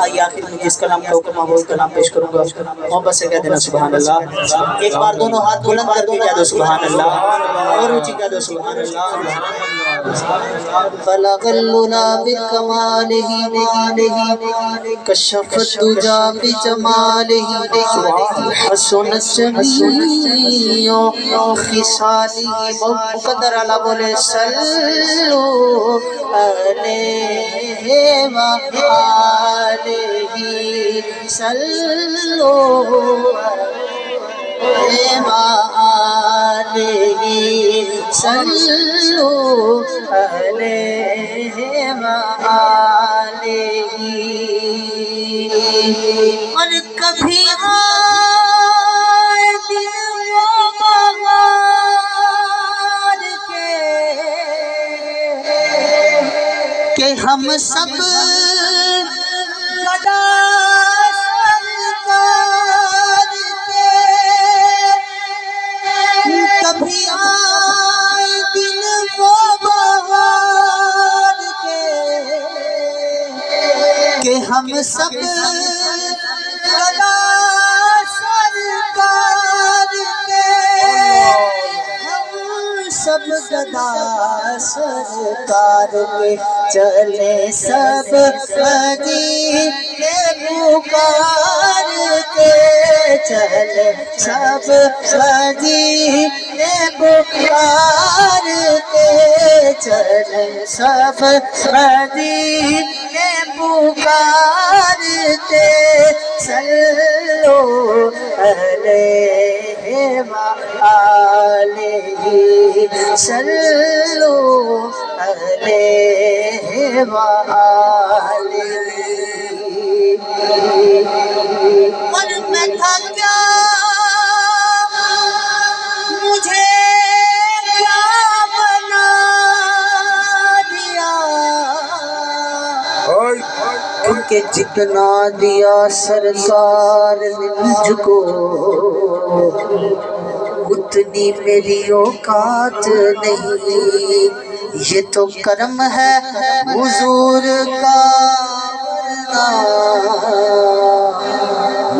آئیے آخر میں جس کلام کا حکم وہ کلام پیش کروں گا، محبت سے کہہ دینا سبحان اللہ۔ ایک بار دونوں ہاتھ بلند کر کے کہہ دو سبحان اللہ، اور اونچی کہہ دو سبحان اللہ۔ بلغ العلا بکمالہ کشف الدجا بجمالہ حسن جمیع خصالہ۔ مقدر اللہ بولے صلو علیہ وآلہ، صلو علیہ وآلہ، صلو علیہ وآلہ۔ اور کبھی آئے دن وہ بہار کہ ہم سب گدا سرکار کے، کبھی آئے دن وہ بہار کہ ہم سب گدا سرکار کے، ہم سب گدا سرکار کے، چلے سب مدینے پکار کے، چلے سب مدینے پکار کے، چلے سب مدینے پکار کے، صلو علیہ وآلہ، صلو علیہ وآلہ۔ اور میں تھا کیا مجھے کیا بنا دیا، کہ جتنا دیا سرکار نے مجھ کو اتنی میری اوقات نہیں، یہ تو کرم ہے حضور کا،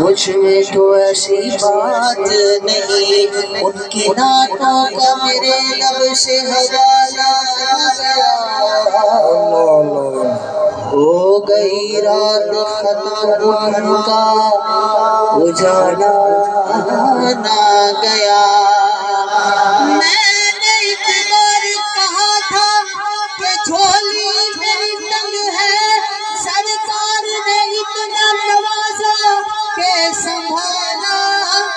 مجھ میں تو ایسی بات نہیں، ان کی نعتوں کا میرے لب سے حوالہ ہو گئی رات ختم ان کا، اجالا نہ گیا۔ میں نے ایک بار کہا تھا کہ جھولی میری تنگ ہے، سرکار نے اتنا نوازا کہ سنبھالا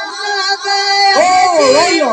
نہ گیا۔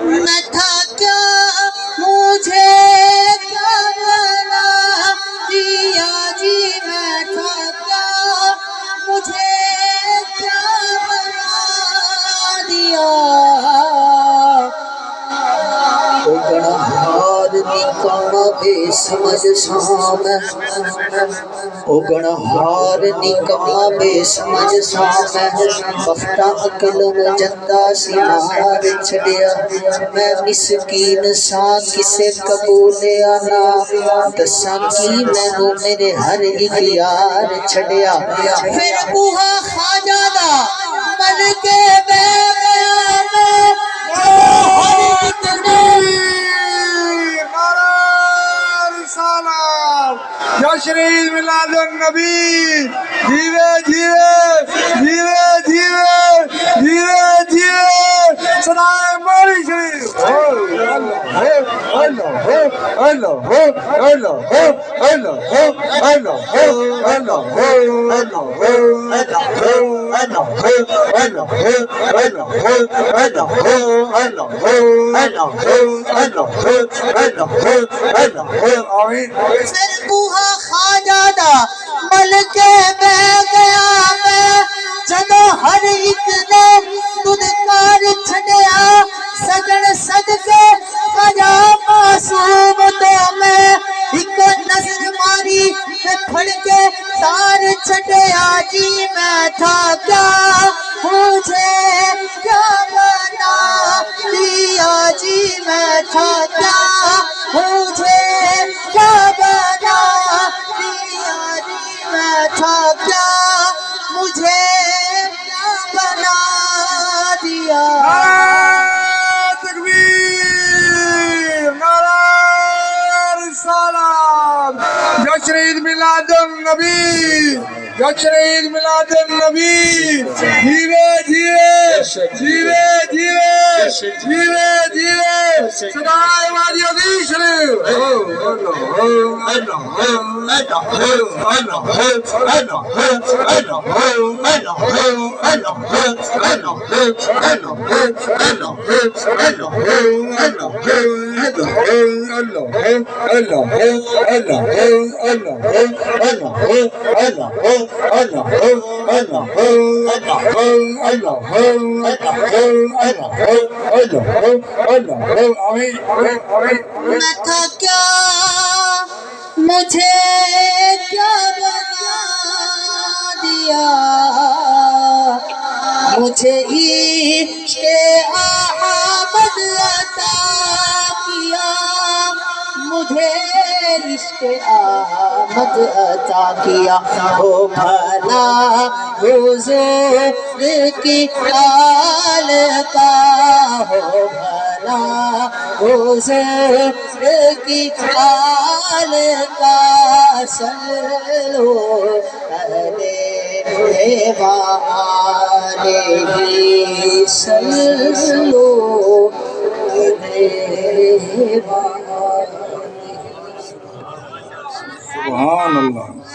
میں تھا کیا مجھے کیا بنا دیا جی، میں تھا کیا مجھے کیا بنا دیا، او بڑا ہار نکاح بے سمجھ سامے، او گڑا ہار نکاح بے سمجھ سامے، بفتہ عقل جندہ سی مار چھڑیا، میں مسکین سا کسے قبول آنا، دساں کی میں نو میرے ہر ایک یار چھڑیا۔ پھر بوہا خواجہ دا ملک بے قیام، ہر ایک نے جشن میلاد النبی، جیوے جیوے جیوے جیوے جیوے جیوے سنائے مولی شریف۔ آمین پھر کوہا خواجہ دا مل کے بہ گیا میں جدو ہر ایک نے دودکار چھڑیا سجن صدقے خواجہ معصوم تو میں ایک نظر ماری میں کھڑ کے تار چھڑیا جی میں تھا کیا مجھے کیا بنا دیا جی میں تھا کیا مجھے کیا بنا دیا جی میں تھا کیا مجھے کیا بنا دیا نعرہ تکبیر نعرہ رسالت جشن عید میلاد النبی جشن عید میلاد النبی جیوے جیوے جیوے جیوے جیوے جیوے صدائے وادی عزیز شریف میں تھا کیا مجھے کیا بنا دیا مجھے عشق احمد عطا کیا مجھے عشق احمد عطا کیا ہو بھلا حضور کی آل کا ہو بھلا حضور کی آل کا سلو علیہ وآلہ سلو علیہ وآلہ سبحان اللہ